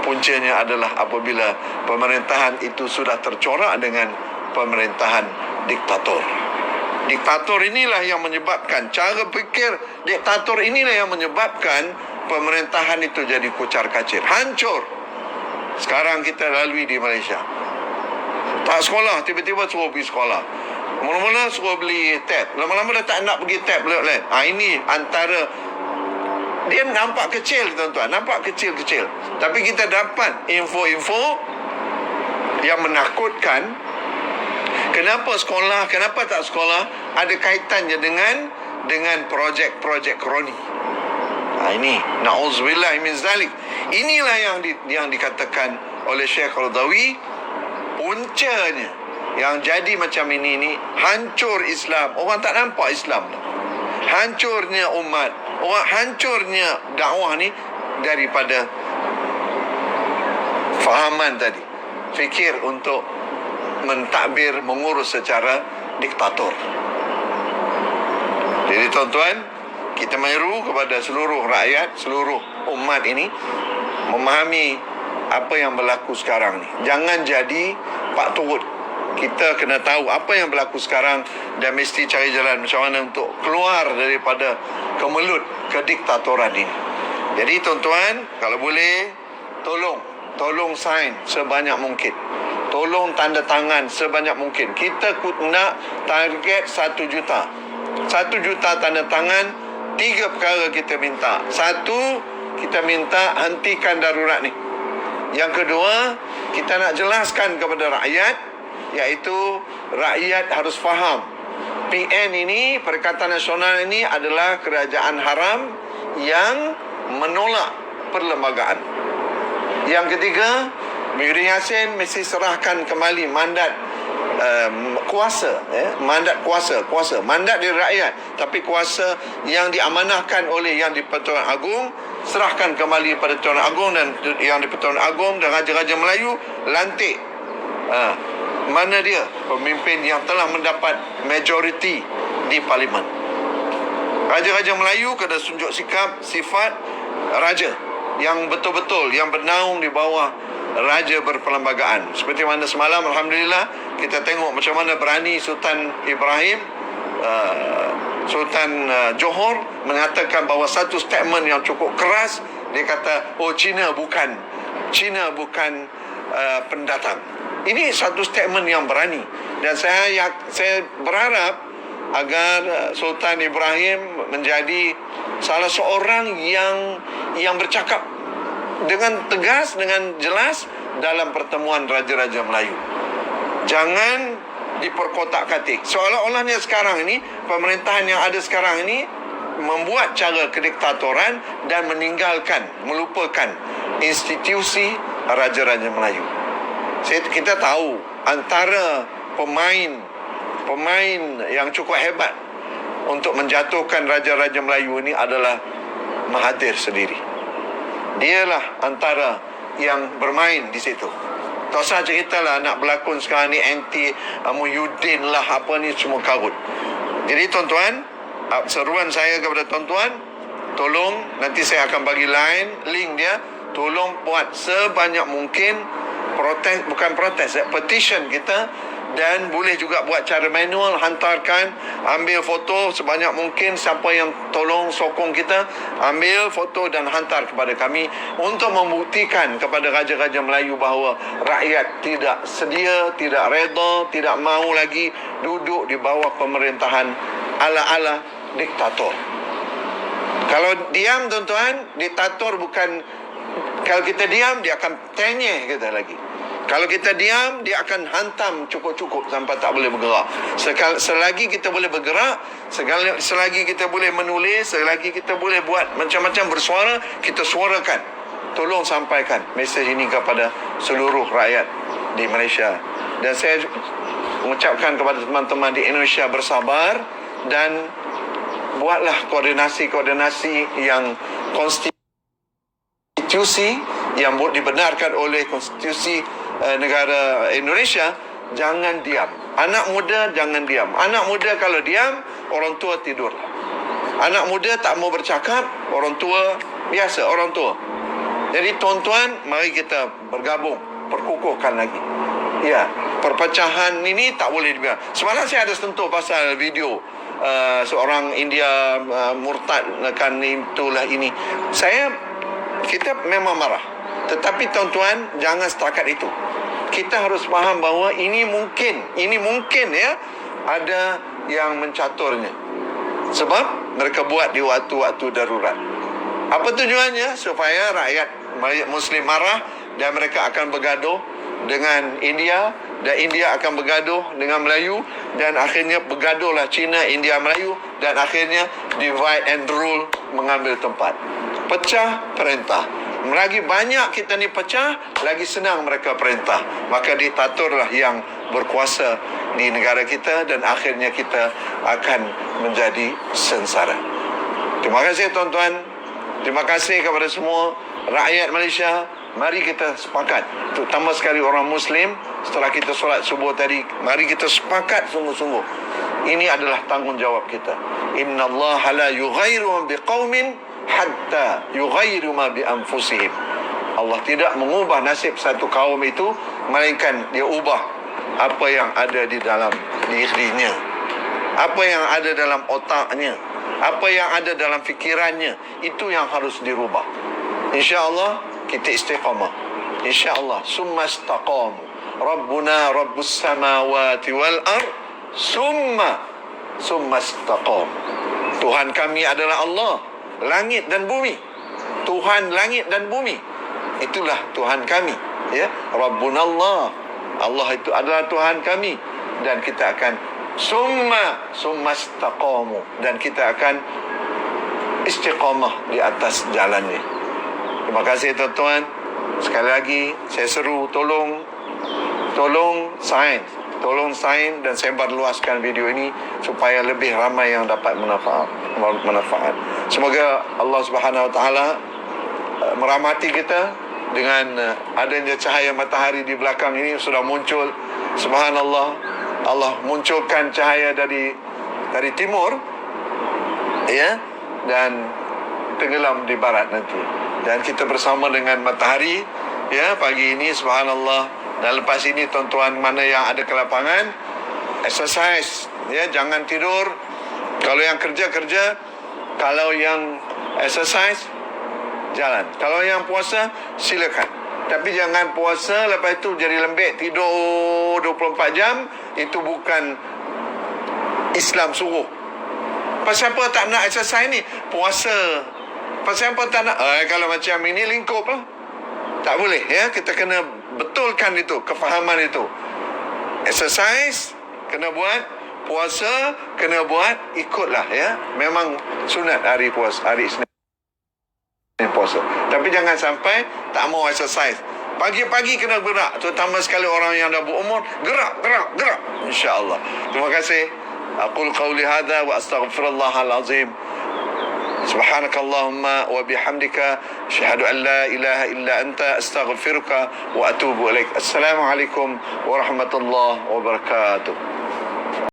Puncanya adalah apabila pemerintahan itu sudah tercorak dengan pemerintahan diktator. Diktator inilah yang menyebabkan, cara fikir diktator inilah yang menyebabkan pemerintahan itu jadi kucar-kacir, hancur. Sekarang kita lalui di Malaysia. Tak sekolah, tiba-tiba suruh pergi sekolah. Mula-mula suruh beli tab, lama-lama dah tak nak pergi tab lain. Ini antara, dia nampak kecil tuan-tuan, nampak kecil-kecil, tapi kita dapat info-info yang menakutkan. Kenapa sekolah, kenapa tak sekolah, ada kaitannya dengan projek-projek kroni. Ini na'udzubillah min zalik. Inilah yang dikatakan oleh Syekh Qaradawi, puncanya yang jadi macam ini hancur Islam. Orang tak nampak Islam dah. Hancurnya umat, orang hancurnya dakwah ni daripada fahaman tadi, fikir untuk mentadbir, mengurus secara diktator. Jadi tuan-tuan, kita menyeru kepada seluruh rakyat, seluruh umat ini memahami apa yang berlaku sekarang ni. Jangan jadi pak turut. Kita kena tahu apa yang berlaku sekarang dan mesti cari jalan macam mana untuk keluar daripada kemelut kediktatoran ini. Jadi tuan-tuan, kalau boleh, tolong sign sebanyak mungkin. Tolong tanda tangan sebanyak mungkin. Kita nak target 1 juta. 1 juta tanda tangan. 3 perkara kita minta. 1, kita minta hentikan darurat ni. Yang kedua, kita nak jelaskan kepada rakyat, iaitu rakyat harus faham PN ini, Perikatan Nasional ini adalah kerajaan haram yang menolak perlembagaan. Yang ketiga, Yudin Yassin mesti serahkan kembali mandat kuasa, mandat kuasa, mandat dari rakyat, tapi kuasa yang diamanahkan oleh Yang di-Pertuan Agong, serahkan kembali pada Tuan Agong dan Yang di-Pertuan Agong dan Raja-Raja Melayu lantik. Mana dia pemimpin yang telah mendapat majoriti di parlimen? Raja-Raja Melayu kena tunjuk sikap, sifat raja yang betul-betul, yang bernaung di bawah raja berperlembagaan. Seperti mana semalam, alhamdulillah, kita tengok macam mana berani Sultan Ibrahim, Sultan Johor mengatakan bahawa satu statement yang cukup keras. Dia kata, China bukan pendatang. Ini satu statement yang berani. Dan saya berharap agar Sultan Ibrahim menjadi salah seorang yang bercakap dengan tegas, dengan jelas dalam pertemuan Raja-Raja Melayu. Jangan diperkotak-katik. Seolah-olahnya sekarang ini, pemerintahan yang ada sekarang ini membuat cara kediktatoran dan meninggalkan, melupakan institusi Raja-Raja Melayu. Kita tahu antara pemain yang cukup hebat untuk menjatuhkan Raja-Raja Melayu ini adalah Mahathir sendiri. Dialah antara yang bermain di situ. Tak usah ceritalah nak berlakon sekarang ni anti Muhyiddin lah, apa ni semua karut. Jadi tuan-tuan, seruan saya kepada tuan-tuan, tolong nanti saya akan bagi link dia, tolong buat sebanyak mungkin petition kita, dan boleh juga buat cara manual, hantarkan, ambil foto sebanyak mungkin. Siapa yang tolong sokong kita, ambil foto dan hantar kepada kami untuk membuktikan kepada Raja-Raja Melayu bahawa rakyat tidak sedia, tidak reda, tidak mahu lagi duduk di bawah pemerintahan ala-ala diktator. Kalau diam tuan-tuan, diktator bukan, kalau kita diam dia akan tenyeh kita lagi. Kalau kita diam, dia akan hantam cukup-cukup sampai tak boleh bergerak. Selagi kita boleh bergerak, selagi kita boleh menulis, selagi kita boleh buat macam-macam bersuara, kita suarakan. Tolong sampaikan mesej ini kepada seluruh rakyat di Malaysia. Dan saya mengucapkan kepada teman-teman di Indonesia bersabar dan buatlah koordinasi-koordinasi yang konstitusi yang dibenarkan oleh konstitusi negara Indonesia. Jangan diam. Anak muda jangan diam. Anak muda kalau diam, orang tua tidur. Anak muda tak mau bercakap, orang tua biasa, orang tua. Jadi tuan-tuan, mari kita bergabung, perkukuhkan lagi. Ya, perpecahan ini tak boleh dibiarkan. Semalam saya ada sentuh pasal video seorang India murtad kan itulah ini. Kita memang marah. Tetapi tuan-tuan, jangan setakat itu. Kita harus faham bahawa ini mungkin ya, ada yang mencaturnya. Sebab mereka buat di waktu-waktu darurat. Apa tujuannya? Supaya rakyat Muslim marah dan mereka akan bergaduh dengan India, dan India akan bergaduh dengan Melayu, dan akhirnya bergaduhlah Cina, India, Melayu, dan akhirnya divide and rule mengambil tempat. Pecah perintah. Lagi banyak kita ni pecah, lagi senang mereka perintah. Maka diktatorlah yang berkuasa di negara kita, dan akhirnya kita akan menjadi sengsara. Terima kasih tuan-tuan. Terima kasih kepada semua rakyat Malaysia. Mari kita sepakat, terutama sekali orang Muslim, setelah kita solat subuh tadi, mari kita sepakat sungguh-sungguh. Ini adalah tanggungjawab kita. Inna Allah la yughayyiru biqaumin hatta yughayyiru ma bi anfusihim. Allah tidak mengubah nasib satu kaum itu, melainkan dia ubah apa yang ada di dalam dirinya, apa yang ada dalam otaknya, apa yang ada dalam fikirannya. Itu yang harus dirubah. InsyaAllah kita istiqamah. InsyaAllah. Summa istaqamu Rabbuna Rabbus samawati wal ard Summa istaqamu. Tuhan kami adalah Allah, langit dan bumi. Tuhan langit dan bumi, itulah Tuhan kami, ya. Rabbuna Allah, Allah itu adalah Tuhan kami. Dan kita akan Summa istaqamu, dan kita akan istiqamah di atas jalannya. Terima kasih tuan-tuan. Sekali lagi saya seru, tolong sign dan sebar luaskan video ini supaya lebih ramai yang dapat manfaat. Semoga Allah Subhanahu Wa Taala merahmati kita dengan adanya cahaya matahari di belakang ini sudah muncul. Subhanallah, Allah munculkan cahaya dari timur, ya, dan tenggelam di barat nanti. Dan kita bersama dengan matahari, ya, pagi ini. Subhanallah. Dan lepas ini tuan-tuan mana yang ada ke lapangan, exercise, ya, jangan tidur. Kalau yang kerja, kalau yang exercise, jalan. Kalau yang puasa, silakan. Tapi jangan puasa lepas itu jadi lembek, tidur 24 jam. Itu bukan Islam suruh. Pasal apa tak nak exercise ni? Puasa. Pasal apa tak nak? Kalau macam ini lingkup lah. Tak boleh, ya. Kita kena betulkan itu, kefahaman itu. Exercise kena buat, puasa kena buat, ikutlah, ya. Memang sunat hari puasa, hari Isnin puasa. Tapi jangan sampai tak mau exercise. Pagi-pagi kena gerak, terutama sekali orang yang dah berumur. Gerak. InsyaAllah. Terima kasih. Aqul qawli hadha wa astaghfirullahal azim. سبحانك اللهم وبحمدك أشهد أن لا إله إلا أنت أستغفرك وأتوب إليك. السلام عليكم ورحمة الله وبركاته.